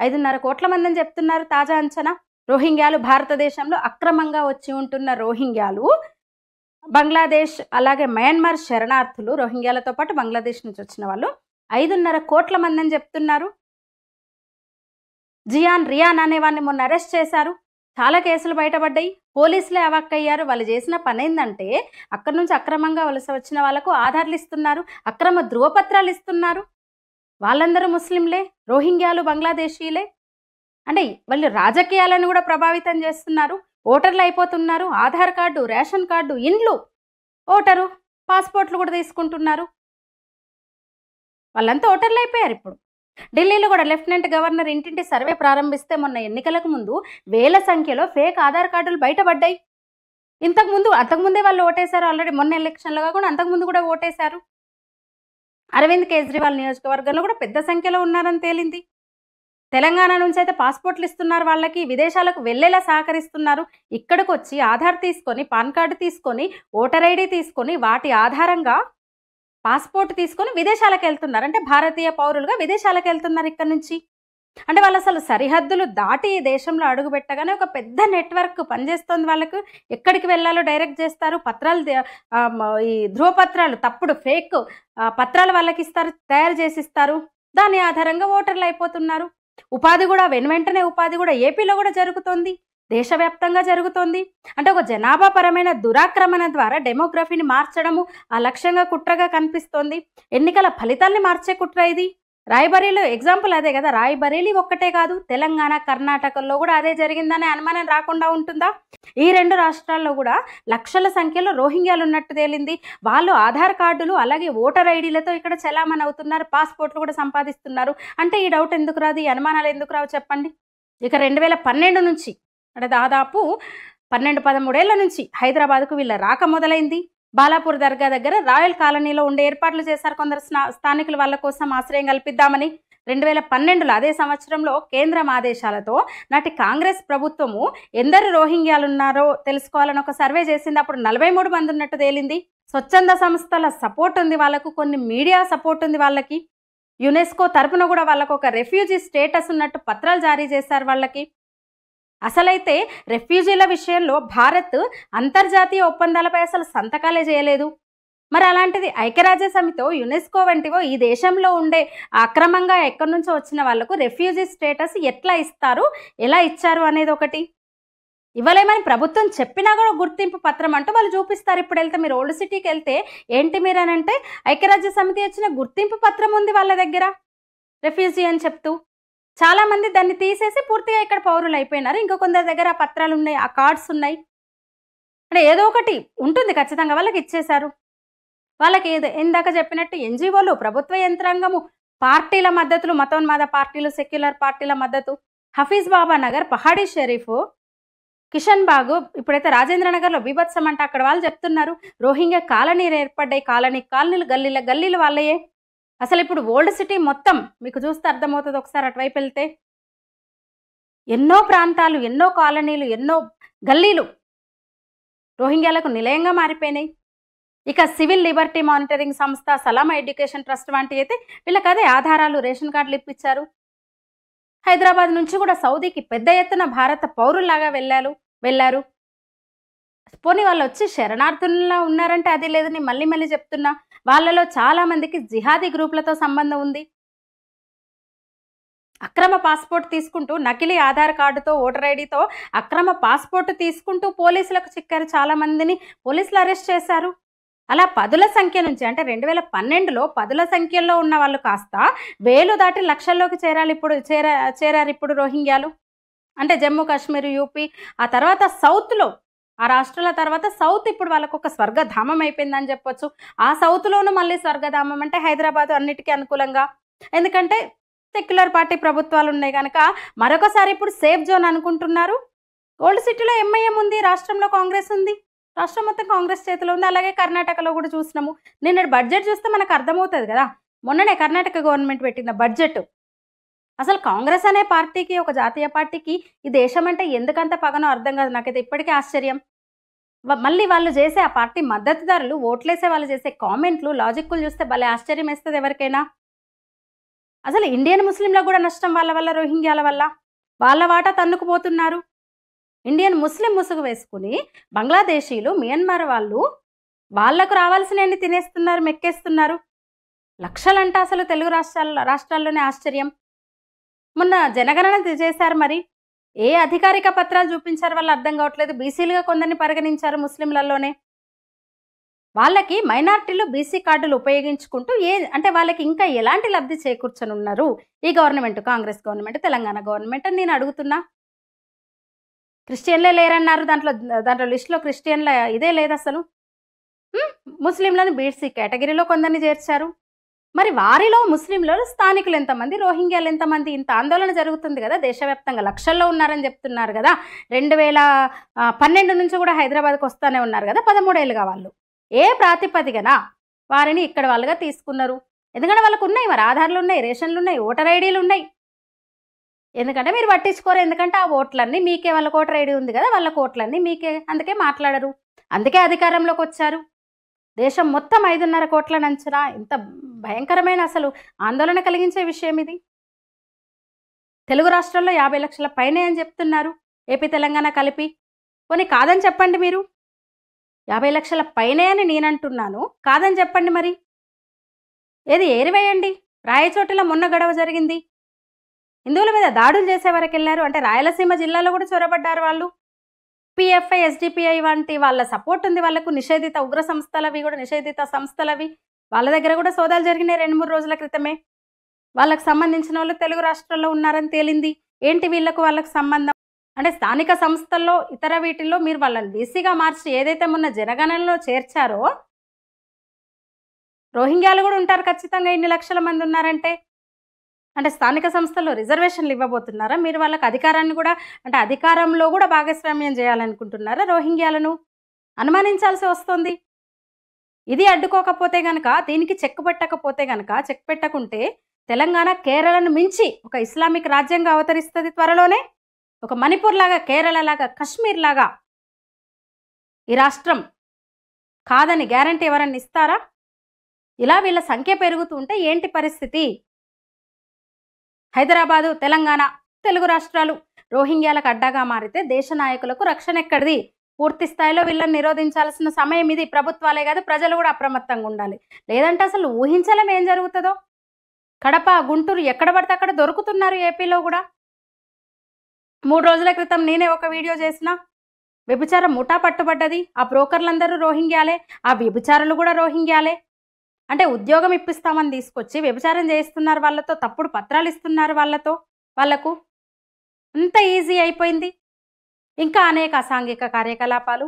ఐదున్నర కోట్ల మంది అని చెప్తున్నారు తాజా అంచనా. రోహింగ్యాలు భారతదేశంలో అక్రమంగా వచ్చి ఉంటున్న రోహింగ్యాలు, బంగ్లాదేశ్ అలాగే మయన్మార్ శరణార్థులు, రోహింగ్యాలతో పాటు బంగ్లాదేశ్ నుంచి వచ్చిన వాళ్ళు 5.5 కోట్ల మంది అని చెప్తున్నారు. జియాన్ రియాన్ అనే వాడిని మొన్న అరెస్ట్ చేశారు. చాలా కేసులు బయటపడ్డాయి. పోలీసులే అవాక్కయ్యారు. వాళ్ళు చేసిన పని ఏంటంటే అక్కడి నుంచి అక్రమంగా వలస వచ్చిన వాళ్ళకు ఆధార్లు ఇస్తున్నారు, అక్రమ ధృవపత్రాలు ఇస్తున్నారు. వాళ్ళందరూ ముస్లింలే, రోహింగ్యాలు బంగ్లాదేశీలే. అంటే వాళ్ళు రాజకీయాలను కూడా ప్రభావితం చేస్తున్నారు. ఓటర్లు అయిపోతున్నారు. ఆధార్ కార్డు, రేషన్ కార్డు, ఇండ్లు, ఓటరు, పాస్పోర్ట్లు కూడా తీసుకుంటున్నారు. వాళ్ళంతా ఓటర్లు అయిపోయారు. ఇప్పుడు ఢిల్లీలో కూడా లెఫ్టినెంట్ గవర్నర్ ఇంటింటి సర్వే ప్రారంభిస్తే మొన్న ఎన్నికలకు ముందు వేల సంఖ్యలో ఫేక్ ఆధార్ కార్డులు బయటపడ్డాయి. అంతకుముందే వాళ్ళు ఓటేశారు. ఆల్రెడీ మొన్న ఎలక్షన్లో కాకుండా అంతకుముందు కూడా ఓటేశారు. అరవింద్ కేజ్రీవాల్ నియోజకవర్గంలో కూడా పెద్ద సంఖ్యలో ఉన్నారని తేలింది. తెలంగాణ నుంచి అయితే పాస్పోర్ట్లు ఇస్తున్నారు. వాళ్ళకి విదేశాలకు వెళ్ళేలా సహకరిస్తున్నారు. ఇక్కడికి వచ్చి ఆధార్ తీసుకొని, పాన్ కార్డు తీసుకొని, ఓటర్ ఐడి తీసుకొని, వాటి ఆధారంగా పాస్పోర్ట్ తీసుకొని విదేశాలకు వెళ్తున్నారు. అంటే భారతీయ పౌరులుగా విదేశాలకు వెళ్తున్నారు ఇక్కడ నుంచి. అంటే వాళ్ళు అసలు సరిహద్దులు దాటి దేశంలో అడుగు పెట్టగానే ఒక పెద్ద నెట్వర్క్ పనిచేస్తుంది. వాళ్ళకు ఎక్కడికి వెళ్ళాలో డైరెక్ట్ చేస్తారు. పత్రాలు, ఈ ధృవపత్రాలు, తప్పుడు ఫేక్ పత్రాలు వాళ్ళకి ఇస్తారు, తయారు చేసి ఇస్తారు. దాని ఆధారంగా ఓటర్లు అయిపోతున్నారు. ఉపాధి కూడా వెంటనే ఉపాధి కూడా ఏపీలో కూడా జరుగుతోంది, దేశవ్యాప్తంగా జరుగుతోంది. అంటే ఒక జనాభా పరమైన దురాక్రమణ ద్వారా డెమోగ్రఫీని మార్చడము ఆ లక్ష్యంగా కుట్రగా కనిపిస్తోంది. ఎన్నికల ఫలితాల్ని మార్చే కుట్ర ఇది. రాయ్బరేలీలో ఎగ్జాంపుల్ అదే కదా. రాయ్బరేలీ ఒక్కటే కాదు, తెలంగాణ, కర్ణాటకలో కూడా అదే జరిగిందనే అనుమానం రాకుండా ఉంటుందా? ఈ 2 రాష్ట్రాల్లో కూడా లక్షల సంఖ్యలో రోహింగ్యాలు ఉన్నట్టు తేలింది. వాళ్ళు ఆధార్ కార్డులు అలాగే ఓటర్ ఐడీలతో ఇక్కడ చలామణి అవుతున్నారు, పాస్పోర్ట్లు కూడా సంపాదిస్తున్నారు. అంటే ఈ డౌట్ ఎందుకు రాదు, ఈ అనుమానాలు ఎందుకు రావు చెప్పండి. ఇక 2012 నుంచి అంటే దాదాపు 12-13 ఏళ్ల నుంచి హైదరాబాద్కు వీళ్ళ రాక మొదలైంది. బాలాపూర్ దర్గా దగ్గర రాయల్ కాలనీలో ఉండే ఏర్పాట్లు చేశారు కొందరు స్థానికులు. వాళ్ళ కోసం ఆశ్రయం కల్పిద్దామని 2012లో అదే సంవత్సరంలో కేంద్రం ఆదేశాలతో నాటి కాంగ్రెస్ ప్రభుత్వము ఎందరు రోహింగ్యాలు ఉన్నారో తెలుసుకోవాలని ఒక సర్వే చేసింది. అప్పుడు 43 మంది ఉన్నట్టు తేలింది. స్వచ్ఛంద సంస్థల సపోర్ట్ ఉంది వాళ్ళకు, కొన్ని మీడియా సపోర్ట్ ఉంది వాళ్ళకి. యునెస్కో తరపున కూడా వాళ్ళకు ఒక రెఫ్యూజీ స్టేటస్ ఉన్నట్టు పత్రాలు జారీ చేశారు వాళ్ళకి. అసలైతే రెఫ్యూజీల విషయంలో భారత్ అంతర్జాతీయ ఒప్పందాలపై అసలు సంతకాలే చేయలేదు. మరి అలాంటిది ఐక్యరాజ్య సమితితో, యునెస్కో వంటివో ఈ దేశంలో ఉండే అక్రమంగా ఎక్కడి నుంచో వచ్చిన వాళ్లకు రెఫ్యూజీ స్టేటస్ ఎట్లా ఇస్తారు, ఎలా ఇచ్చారు అనేది ఒకటి. ఇవ్వలేమని ప్రభుత్వం చెప్పినా కూడా గుర్తింపు పత్రం అంటూ వాళ్ళు చూపిస్తారు. ఇప్పుడు వెళ్తే మీరు ఓల్డ్ సిటీకి వెళ్తే ఏంటి మీరు అని అంటే ఐక్యరాజ్య సమితి వచ్చిన గుర్తింపు పత్రం ఉంది వాళ్ళ దగ్గర, రెఫ్యూజీ అని చెప్తూ. చాలా మంది దాన్ని తీసేసి పూర్తిగా ఇక్కడ పౌరులు అయిపోయినారు. ఇంకా కొందరి దగ్గర ఆ పత్రాలు ఉన్నాయి, ఆ కార్డ్స్ ఉన్నాయి. అంటే ఏదో ఒకటి ఉంటుంది ఖచ్చితంగా, వాళ్ళకి ఇచ్చేశారు. వాళ్ళకి ఇందాక చెప్పినట్టు ఎన్జిఓలు, ప్రభుత్వ యంత్రాంగము, పార్టీల మద్దతులు, మతోన్మాద పార్టీలు, సెక్యులర్ పార్టీల మద్దతు. హఫీజ్ బాబా నగర్, పహాడీ షరీఫ్, కిషన్ బాగు, ఇప్పుడైతే రాజేంద్ర నగర్లో బీభత్సం అంటే అక్కడ వాళ్ళు చెప్తున్నారు రోహింగ్యా కాలనీలు ఏర్పడ్డాయి, కాలనీలు గల్లీలు వాళ్ళయే. అసలు ఇప్పుడు ఓల్డ్ సిటీ మొత్తం మీకు చూస్తే అర్థమవుతుంది. ఒకసారి అటువైపు వెళ్తే ఎన్నో ప్రాంతాలు, ఎన్నో కాలనీలు, ఎన్నో గల్లీలు రోహింగ్యాలకు నిలయంగా మారిపోయినాయి. ఇక సివిల్ లిబర్టీ మానిటరింగ్ సంస్థ, సలామా ఎడ్యుకేషన్ ట్రస్ట్ వంటి అయితే వీళ్ళకి అదే ఆధారాలు, రేషన్ కార్డులు ఇప్పించారు. హైదరాబాద్ నుంచి కూడా సౌదీకి పెద్ద ఎత్తున భారత పౌరుల్లాగా వెళ్ళారు. పోనీ వాళ్ళు వచ్చి శరణార్థుల్లా ఉన్నారంటే అది లేదు. నేను మళ్ళీ చెప్తున్నా, వాళ్ళలో చాలా మందికి జిహాదీ గ్రూపులతో సంబంధం ఉంది. అక్రమ పాస్పోర్ట్ తీసుకుంటూ, నకిలీ ఆధార్ కార్డుతో, ఓటర్ ఐడితో అక్రమ పాస్పోర్ట్ తీసుకుంటూ పోలీసులకు చిక్కారు. చాలా మందిని పోలీసులు అరెస్ట్ చేశారు. అలా 10ల సంఖ్య నుంచి, అంటే 2012లో 10ల సంఖ్యలో ఉన్న వాళ్ళు కాస్త 1000 దాటి లక్షల్లోకి చేరారు ఇప్పుడు రోహింగ్యాలు. అంటే జమ్మూ కాశ్మీర్, యూపీ, ఆ తర్వాత సౌత్లో, ఆ రాష్ట్రాల తర్వాత సౌత్ ఇప్పుడు వాళ్ళకు ఒక స్వర్గధామం అయిపోయిందని చెప్పొచ్చు. ఆ సౌత్లోనూ మళ్ళీ స్వర్గధామం అంటే హైదరాబాద్ అన్నిటికీ అనుకూలంగా. ఎందుకంటే సెక్యులర్ పార్టీ ప్రభుత్వాలు ఉన్నాయి కనుక మరొకసారి ఇప్పుడు సేఫ్ జోన్ అనుకుంటున్నారు. ఓల్డ్ సిటీలో ఎంఐఎం ఉంది, రాష్ట్రంలో కాంగ్రెస్ ఉంది, రాష్ట్రం మొత్తం కాంగ్రెస్ చేతిలో ఉంది. అలాగే కర్ణాటకలో కూడా చూసినాము. నిన్న బడ్జెట్ చూస్తే మనకు అర్థమవుతుంది కదా. మొన్ననే కర్ణాటక గవర్నమెంట్ పెట్టిన బడ్జెట్. అసలు కాంగ్రెస్ అనే పార్టీకి, ఒక జాతీయ పార్టీకి ఈ దేశం అంటే ఎందుకంత పగనో అర్థం కాదు. నాకైతే ఇప్పటికీ ఆశ్చర్యం. మళ్ళీ వాళ్ళు చేసే ఆ పార్టీ మద్దతుదారులు ఓట్లేసే వాళ్ళు చేసే కామెంట్లు, లాజిక్కులు చూస్తే భలే ఆశ్చర్యం వేస్తుంది ఎవరికైనా. అసలు ఇండియన్ ముస్లింలకు కూడా నష్టం వాళ్ళ వల్ల, రోహింగ్యాల వల్ల. వాళ్ళ వాటా తన్నుకుపోతున్నారు. ఇండియన్ ముస్లిం ముసుగు వేసుకుని బంగ్లాదేశీలు, మియన్మార్ వాళ్ళు వాళ్లకు రావాల్సినవన్నీ తినేస్తున్నారు, మెక్కేస్తున్నారు. లక్షలంట అసలు తెలుగు రాష్ట్రాల్లోనే ఆశ్చర్యం. మొన్న జనగణన చేశారు, మరి ఏ అధికారిక పత్రాలు చూపించారు వాళ్ళు అర్థం కావట్లేదు. బీసీలుగా కొందరిని పరిగణించారు ముస్లింలలోనే. వాళ్ళకి మైనార్టీలు బీసీ కార్డులు ఉపయోగించుకుంటూ అంటే వాళ్ళకి ఇంకా ఎలాంటి లబ్ధి చేకూర్చనున్నారు ఈ government, Congress government, Telangana government అని నేను అడుగుతున్నా. క్రిస్టియన్లే లేరన్నారు దాంట్లో లిస్టులో, క్రిస్టియన్ల ఇదే లేదు అసలు. ముస్లింలను బీసీ కేటగిరీలో కొందరిని చేర్చారు. మరి వారిలో ముస్లింలలో స్థానికులు ఎంతమంది, రోహింగ్యాలు ఎంతమంది? ఇంత ఆందోళన జరుగుతుంది కదా దేశవ్యాప్తంగా, లక్షల్లో ఉన్నారని చెప్తున్నారు కదా. 2012 నుంచి కూడా హైదరాబాద్కి వస్తూనే ఉన్నారు కదా, 13 ఏళ్ళుగా. వాళ్ళు ఏ ప్రాతిపదికన వారిని ఇక్కడ వాళ్ళుగా తీసుకున్నారు? ఎందుకంటే వాళ్ళకు ఉన్నాయి, మరి ఆధార్లు ఉన్నాయి, రేషన్లు ఉన్నాయి, ఓటర్ ఐడీలు ఉన్నాయి. ఎందుకంటే మీరు పట్టించుకోరు, ఎందుకంటే ఆ ఓట్లన్నీ మీకే, వాళ్ళకి ఓటర్ ఐడి ఉంది కదా, వాళ్ళ ఓట్లన్నీ మీకే, అందుకే మాట్లాడరు, అందుకే అధికారంలోకి వచ్చారు. దేశం మొత్తం 5.5 కోట్ల అంచనా. ఇంత భయంకరమైన అసలు ఆందోళన కలిగించే విషయం ఇది. తెలుగు రాష్ట్రాల్లో 50 లక్షల పైనే అని చెప్తున్నారు, ఏపీ తెలంగాణ కలిపి. పోనీ కాదని చెప్పండి మీరు, 50 లక్షల పైనే అని నేను అంటున్నాను, కాదని చెప్పండి మరి. ఏది ఏరివేయండి. రాయచోటిలో మొన్న గొడవ జరిగింది, హిందువుల మీద దాడులు చేసే వరకు వెళ్ళారు. అంటే రాయలసీమ జిల్లాలో కూడా చొరబడ్డారు వాళ్ళు. పిఎఫ్ఐ, ఎస్డిపిఐ వంటి వాళ్ళ సపోర్ట్ ఉంది వాళ్ళకు. నిషేధిత ఉగ్ర సంస్థలవి కూడా, నిషేధిత సంస్థలవి, వాళ్ళ దగ్గర కూడా సోదాలు జరిగినాయి 2-3 రోజుల క్రితమే. వాళ్ళకు సంబంధించిన వాళ్ళు తెలుగు రాష్ట్రాల్లో ఉన్నారని తేలింది. ఏంటి వీళ్ళకు వాళ్ళకు సంబంధం? అంటే స్థానిక సంస్థల్లో ఇతర వీటిల్లో మీరు వాళ్ళని బీసీగా మార్చి ఏదైతే మొన్న జనగణనలో చేర్చారో, రోహింగ్యాలు కూడా ఉంటారు ఖచ్చితంగా. ఇన్ని లక్షల మంది ఉన్నారంటే అంటే స్థానిక సంస్థల్లో రిజర్వేషన్లు ఇవ్వబోతున్నారా మీరు? వాళ్ళకి అధికారాన్ని కూడా, అంటే అధికారంలో కూడా భాగస్వామ్యం చేయాలనుకుంటున్నారా? రోహింగ్యాలను అనుమానించాల్సి వస్తుంది. ఇది అడ్డుకోకపోతే గనక, దీనికి చెక్ పెట్టకపోతే గనక, చెక్ పెట్టకుంటే తెలంగాణ కేరళను మించి ఒక ఇస్లామిక్ రాజ్యంగా అవతరిస్తుంది త్వరలోనే. ఒక మణిపూర్ లాగా, కేరళ లాగా, కశ్మీర్ లాగా ఈ రాష్ట్రం కాదని గ్యారంటీ ఎవరన్నా ఇస్తారా? ఇలా వీళ్ళ సంఖ్య పెరుగుతుంటే ఏంటి పరిస్థితి? హైదరాబాదు, తెలంగాణ, తెలుగు రాష్ట్రాలు రోహింగ్యాలకు అడ్డాగా మారితే దేశ నాయకులకు రక్షణ ఎక్కడిది? పూర్తి స్థాయిలో వీళ్ళని నిరోధించాల్సిన సమయం ఇది. ప్రభుత్వాలే కాదు, ప్రజలు కూడా అప్రమత్తంగా ఉండాలి. లేదంటే అసలు ఊహించలేం ఏం జరుగుతుందో. కడప, గుంటూరు ఎక్కడ పడితే అక్కడ దొరుకుతున్నారు. ఏపీలో కూడా 3 రోజుల క్రితం నేనే ఒక వీడియో చేసిన. వ్యభిచారం ముఠా పట్టుబడ్డది. ఆ బ్రోకర్లందరూ రోహింగ్యాలే, ఆ వ్యభిచారులు కూడా రోహింగ్యాలే. అంటే ఉద్యోగం ఇప్పిస్తామని తీసుకొచ్చి వ్యభిచారం చేయిస్తున్నారు వాళ్ళతో, తప్పుడు పత్రాలు ఇస్తున్నారు వాళ్ళకు. అంత ఈజీ అయిపోయింది. ఇంకా అనేక అసాంఘిక కార్యకలాపాలు.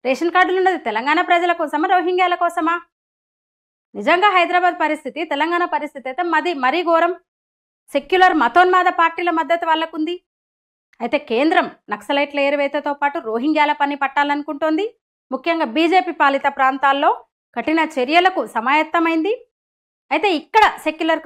రేషన్ కార్డులు ఉన్నది తెలంగాణ ప్రజల కోసమా, రోహింగ్యాల కోసమా? నిజంగా హైదరాబాద్ పరిస్థితి, తెలంగాణ పరిస్థితి అయితే మరీ ఘోరం. సెక్యులర్ మతోన్మాద పార్టీల మద్దతు వాళ్ళకుంది. అయితే కేంద్రం నక్సలైట్ల ఏరువేతతో పాటు రోహింగ్యాల పని పట్టాలనుకుంటోంది. ముఖ్యంగా బీజేపీ పాలిత ప్రాంతాల్లో కఠిన చర్యలకు సమాయత్తమైంది. అయితే ఇక్కడ సెక్యులర్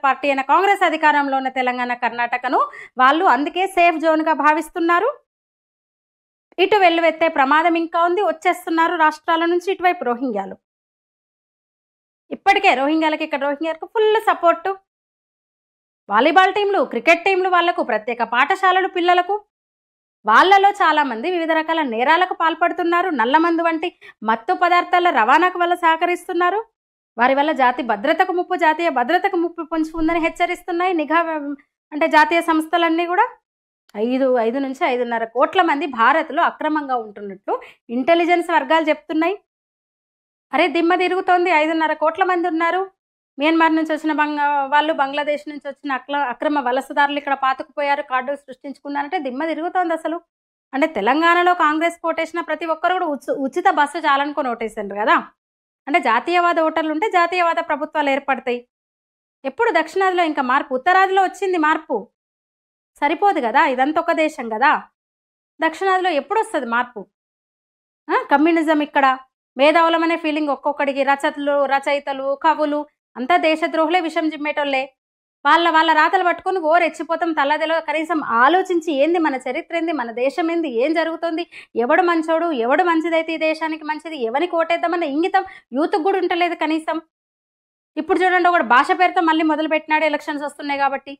పార్టీ అయిన కాంగ్రెస్ అధికారంలో ఉన్న తెలంగాణ, కర్ణాటకను వాళ్ళు అందుకే సేఫ్ జోన్గా భావిస్తున్నారు. ఇటు వెల్లువెత్తే ప్రమాదం ఇంకా ఉంది. వచ్చేస్తున్నారు రాష్ట్రాల నుంచి ఇటువైపు రోహింగ్యాలు. ఇప్పటికే రోహింగ్యాలకు ఫుల్ సపోర్టు. వాలీబాల్ టీంలు, క్రికెట్ టీంలు, వాళ్లకు ప్రత్యేక పాఠశాలలు పిల్లలకు. వాళ్ళలో చాలామంది వివిధ రకాల నేరాలకు పాల్పడుతున్నారు. నల్లమందు వంటి మత్తు పదార్థాల రవాణాకు వల్ల సహకరిస్తున్నారు. వారి వల్ల జాతీయ భద్రతకు ముప్పు పొంచి ఉందని హెచ్చరిస్తున్నాయి నిఘా అంటే జాతీయ సంస్థలన్నీ కూడా. 5 నుంచి 5.5 కోట్ల మంది భారత్లో అక్రమంగా ఉంటున్నట్లు ఇంటెలిజెన్స్ వర్గాలు చెప్తున్నాయి. అరే దిమ్మ తిరుగుతోంది. 5.5 కోట్ల మంది ఉన్నారు. మియన్మార్ నుంచి వచ్చిన వాళ్ళు, బంగ్లాదేశ్ నుంచి వచ్చిన అక్రమ వలసదారులు ఇక్కడ పాతుకుపోయారు, కార్డులు సృష్టించుకున్నారంటే దిమ్మ తిరుగుతోంది అసలు. అంటే తెలంగాణలో కాంగ్రెస్ కోటేసిన ప్రతి ఒక్కరు కూడా ఉచిత బస్సు చాలనుకొని ఓటేసారు కదా. అంటే జాతీయవాద ఓటర్లు ఉంటే జాతీయవాద ప్రభుత్వాలు ఏర్పడతాయి. ఎప్పుడు దక్షిణాదిలో ఇంకా మార్పు, ఉత్తరాదిలో వచ్చింది మార్పు, సరిపోదు కదా. ఇదంతా ఒక దేశం కదా. దక్షిణాదిలో ఎప్పుడు వస్తుంది మార్పు? కమ్యూనిజం ఇక్కడ, మేధావులమనే ఫీలింగ్ ఒక్కొక్కడికి. రచయితలు, కవులు అంతా దేశద్రోహులే, విషం జిమ్మేటోళ్ళే. వాళ్ళ వాళ్ళ రాతలు పట్టుకొని ఓ రెచ్చిపోతాం తల్లదిలో కనీసం ఆలోచించి ఏంది మన చరిత్ర ఏంది, మన దేశం ఏంది, ఏం జరుగుతుంది, ఎవడు మంచోడు, ఎవడు మంచిదైతే ఈ దేశానికి మంచిది, ఎవరికి ఓటేద్దామన్న ఇంగితం యూత్కి కూడా ఉంటలేదు కనీసం. ఇప్పుడు చూడండి ఒకడు భాష పేరుతో మళ్ళీ మొదలు పెట్టినాడు ఎలక్షన్స్ వస్తున్నాయి కాబట్టి.